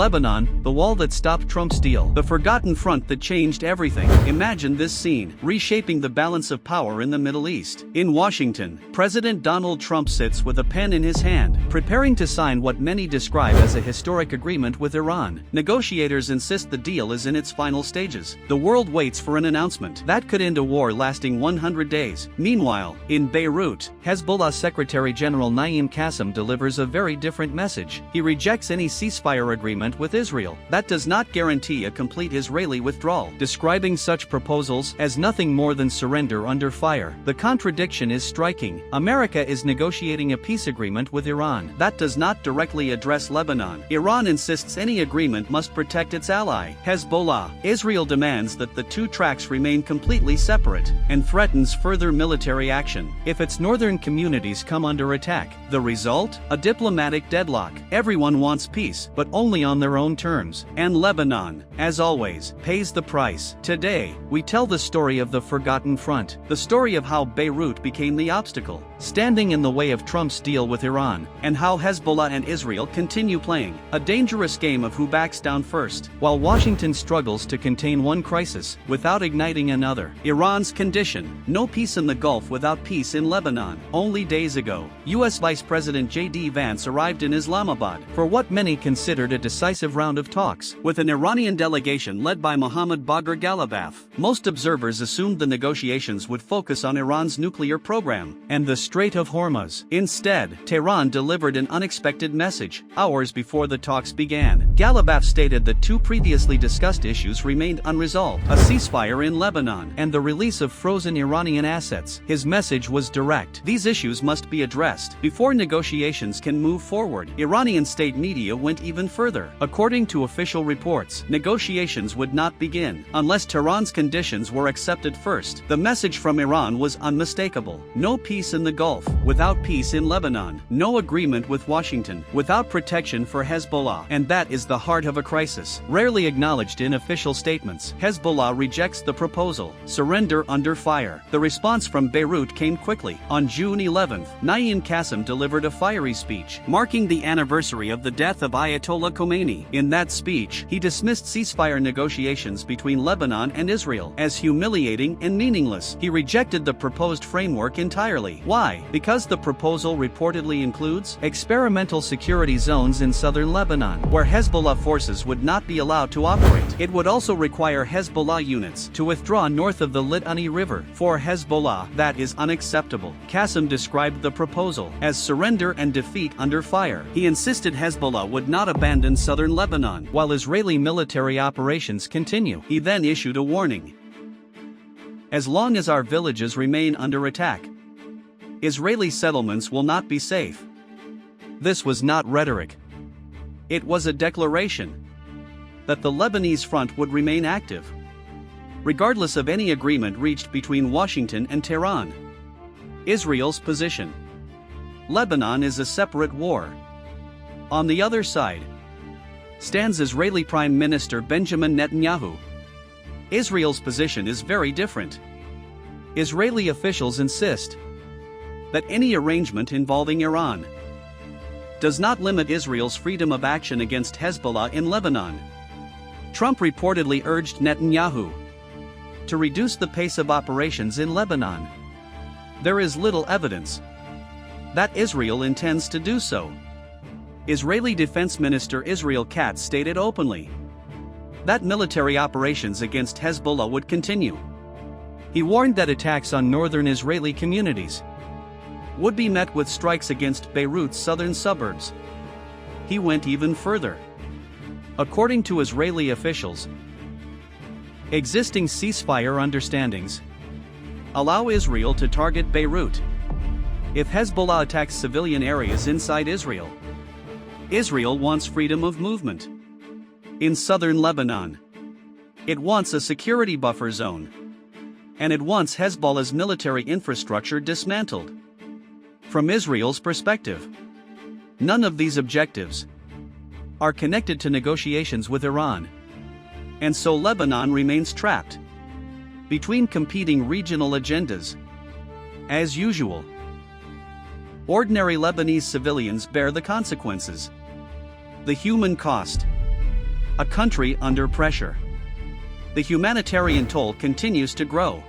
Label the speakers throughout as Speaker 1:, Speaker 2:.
Speaker 1: Lebanon, the wall that stopped Trump's deal. The forgotten front that changed everything. Imagine this scene, reshaping the balance of power in the Middle East. In Washington, President Donald Trump sits with a pen in his hand, preparing to sign what many describe as a historic agreement with Iran. Negotiators insist the deal is in its final stages. The world waits for an announcement that could end a war lasting 100 days. Meanwhile, in Beirut, Hezbollah Secretary General Naim Qassem delivers a very different message. He rejects any ceasefire agreement with Israel. That does not guarantee a complete Israeli withdrawal, describing such proposals as nothing more than surrender under fire. The contradiction is striking. America is negotiating a peace agreement with Iran that does not directly address Lebanon. Iran insists any agreement must protect its ally, Hezbollah. Israel demands that the two tracks remain completely separate, and threatens further military action if its northern communities come under attack. The result? A diplomatic deadlock. Everyone wants peace, but only on their own terms. And Lebanon, as always, pays the price. Today, we tell the story of the forgotten front, the story of how Beirut became the obstacle, standing in the way of Trump's deal with Iran, and how Hezbollah and Israel continue playing a dangerous game of who backs down first, while Washington struggles to contain one crisis without igniting another. Iran's condition: no peace in the Gulf without peace in Lebanon. Only days ago, U.S. Vice President J.D. Vance arrived in Islamabad for what many considered a decisive round of talks, with an Iranian delegation led by Mohammad Bagher Ghalibaf. Most observers assumed the negotiations would focus on Iran's nuclear program and the Strait of Hormuz. Instead, Tehran delivered an unexpected message, hours before the talks began. Ghalibaf stated that two previously discussed issues remained unresolved: a ceasefire in Lebanon and the release of frozen Iranian assets. His message was direct: these issues must be addressed before negotiations can move forward. Iranian state media went even further. According to official reports, negotiations would not begin unless Tehran's conditions were accepted first. The message from Iran was unmistakable: no peace in the Gulf without peace in Lebanon, no agreement with Washington without protection for Hezbollah. And that is the heart of a crisis, rarely acknowledged in official statements. Hezbollah rejects the proposal: surrender under fire. The response from Beirut came quickly. On June 11th, Naim Qassem delivered a fiery speech, marking the anniversary of the death of Ayatollah Khomeini. In that speech, he dismissed ceasefire negotiations between Lebanon and Israel as humiliating and meaningless. He rejected the proposed framework entirely. Why? Because the proposal reportedly includes experimental security zones in southern Lebanon, where Hezbollah forces would not be allowed to operate. It would also require Hezbollah units to withdraw north of the Litani River. For Hezbollah, that is unacceptable. Qassem described the proposal as surrender and defeat under fire. He insisted Hezbollah would not abandon southern Lebanon while Israeli military operations continue. He then issued a warning: as long as our villages remain under attack, Israeli settlements will not be safe. This was not rhetoric. It was a declaration that the Lebanese front would remain active, regardless of any agreement reached between Washington and Tehran. Israel's position: Lebanon is a separate war. On the other side stands Israeli Prime Minister Benjamin Netanyahu. Israel's position is very different. Israeli officials insist that any arrangement involving Iran does not limit Israel's freedom of action against Hezbollah in Lebanon. Trump reportedly urged Netanyahu to reduce the pace of operations in Lebanon. There is little evidence that Israel intends to do so. Israeli Defense Minister Israel Katz stated openly that military operations against Hezbollah would continue. He warned that attacks on northern Israeli communities would be met with strikes against Beirut's southern suburbs. He went even further. According to Israeli officials, existing ceasefire understandings allow Israel to target Beirut if Hezbollah attacks civilian areas inside Israel. Israel wants freedom of movement in southern Lebanon. It wants a security buffer zone, and it wants Hezbollah's military infrastructure dismantled. From Israel's perspective, none of these objectives are connected to negotiations with Iran, and so Lebanon remains trapped between competing regional agendas. As usual, ordinary Lebanese civilians bear the consequences. The human cost: A country under pressure. The humanitarian toll continues to grow.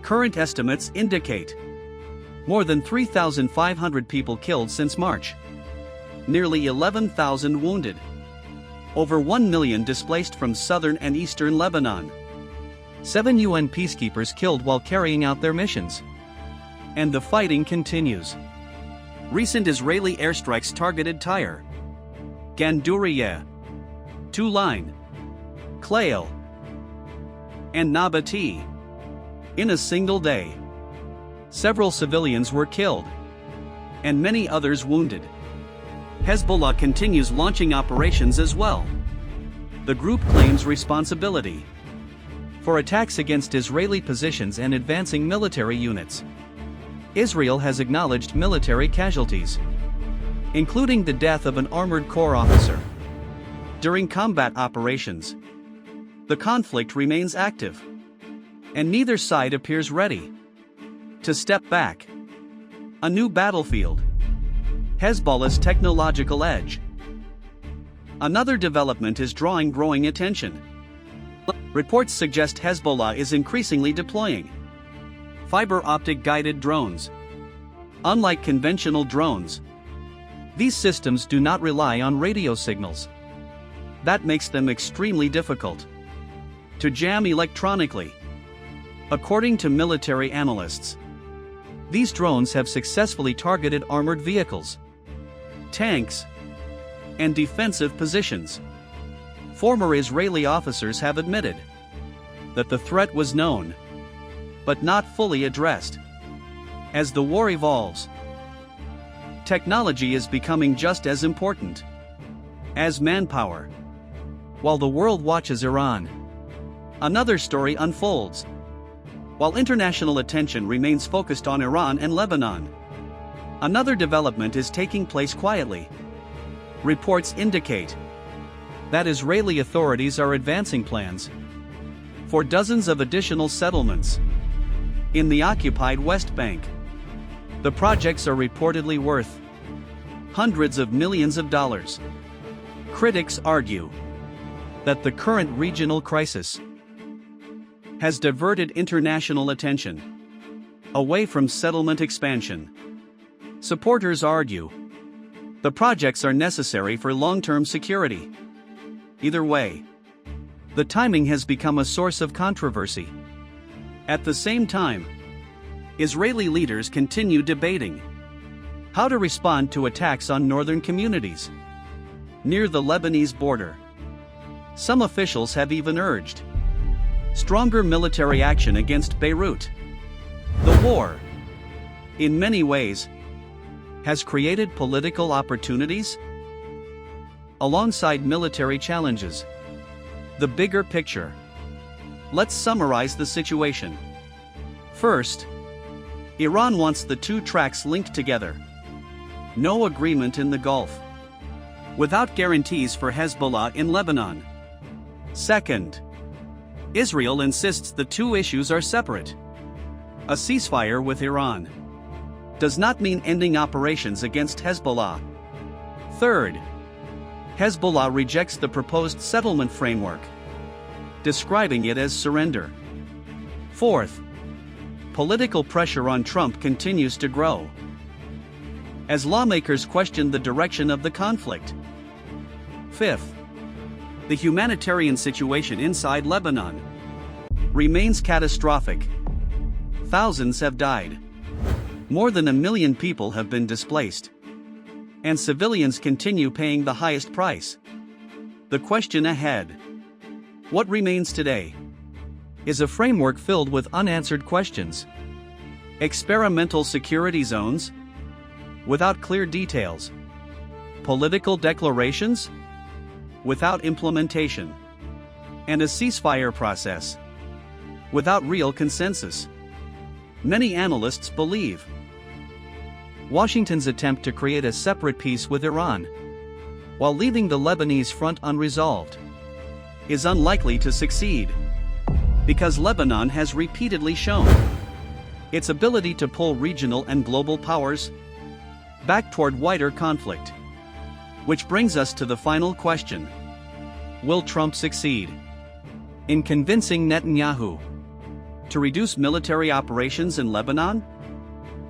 Speaker 1: Current estimates indicate more than 3,500 people killed since March. Nearly 11,000 wounded. Over 1 million displaced from southern and eastern Lebanon. 7 UN peacekeepers killed while carrying out their missions. And the fighting continues. Recent Israeli airstrikes targeted Tyre, Gandourieh, Tulain, Clail, and Nabatee. In a single day, several civilians were killed, and many others wounded. Hezbollah continues launching operations as well. The group claims responsibility for attacks against Israeli positions and advancing military units. Israel has acknowledged military casualties, including the death of an armored corps officer. During combat operations, the conflict remains active, and neither side appears ready to step back. A new battlefield. Hezbollah's technological edge. Another development is drawing growing attention. Reports suggest Hezbollah is increasingly deploying fiber optic guided drones. Unlike conventional drones, these systems do not rely on radio signals. That makes them extremely difficult to jam electronically. According to military analysts, these drones have successfully targeted armored vehicles, tanks, and defensive positions. Former Israeli officers have admitted that the threat was known, but not fully addressed. As the war evolves, technology is becoming just as important as manpower. While the world watches Iran, another story unfolds. While international attention remains focused on Iran and Lebanon, another development is taking place quietly. Reports indicate that Israeli authorities are advancing plans for dozens of additional settlements in the occupied West Bank. The projects are reportedly worth hundreds of millions of dollars. Critics argue that the current regional crisis has diverted international attention away from settlement expansion. Supporters argue the projects are necessary for long-term security. Either way, the timing has become a source of controversy. At the same time, Israeli leaders continue debating how to respond to attacks on northern communities near the Lebanese border. Some officials have even urged stronger military action against Beirut. The war, in many ways, has created political opportunities alongside military challenges. The bigger picture. Let's summarize the situation. First, Iran wants the two tracks linked together. No agreement in the Gulf, without guarantees for Hezbollah in Lebanon. Second, Israel insists the two issues are separate. A ceasefire with Iran does not mean ending operations against Hezbollah. Third, Hezbollah rejects the proposed settlement framework, describing it as surrender. Fourth, political pressure on Trump continues to grow as lawmakers question the direction of the conflict. Fifth, the humanitarian situation inside Lebanon remains catastrophic. Thousands have died. More than 1 million people have been displaced. And civilians continue paying the highest price. The question ahead, what remains today, is a framework filled with unanswered questions. Experimental security zones without clear details. Political declarations without implementation. And a ceasefire process without real consensus. Many analysts believe Washington's attempt to create a separate peace with Iran, while leaving the Lebanese front unresolved, is unlikely to succeed, because Lebanon has repeatedly shown its ability to pull regional and global powers back toward wider conflict. Which brings us to the final question. Will Trump succeed in convincing Netanyahu to reduce military operations in Lebanon?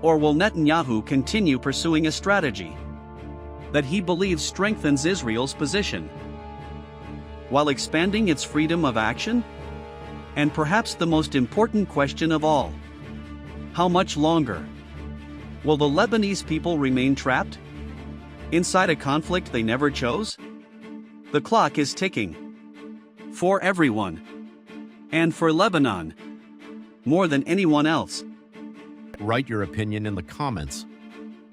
Speaker 1: Or will Netanyahu continue pursuing a strategy that he believes strengthens Israel's position while expanding its freedom of action? And perhaps the most important question of all: how much longer will the Lebanese people remain trapped inside a conflict they never chose? The clock is ticking for everyone, and for Lebanon more than anyone else.
Speaker 2: Write your opinion in the comments.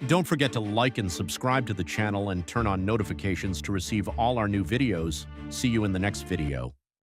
Speaker 2: Don't forget to like and subscribe to the channel and turn on notifications to receive all our new videos. See you in the next video.